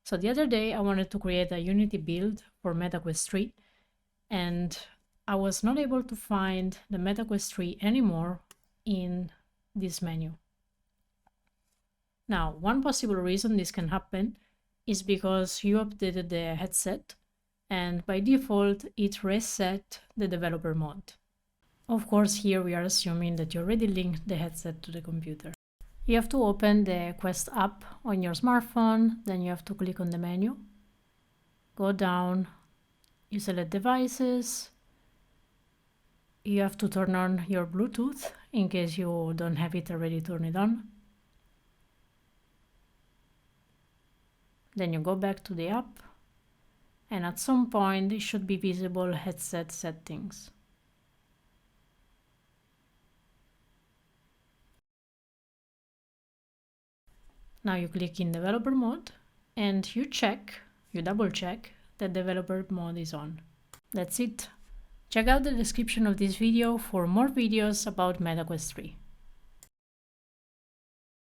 So the other day I wanted to create a Unity build for MetaQuest 3, and I was not able to find the MetaQuest 3 anymore in this menu. Now, one possible reason this can happen is because you updated the headset, and by default it reset the developer mode. Of course, here we are assuming that you already linked the headset to the computer. You have to open the Quest app on your smartphone, then you have to click on the menu, go down, you select devices, you have to turn on your Bluetooth in case you don't have it already turned on. Then you go back to the app, and at some point it should be visible headset settings. Now you click in developer mode and you double check that developer mode is on. That's it. Check out the description of this video for more videos about MetaQuest 3.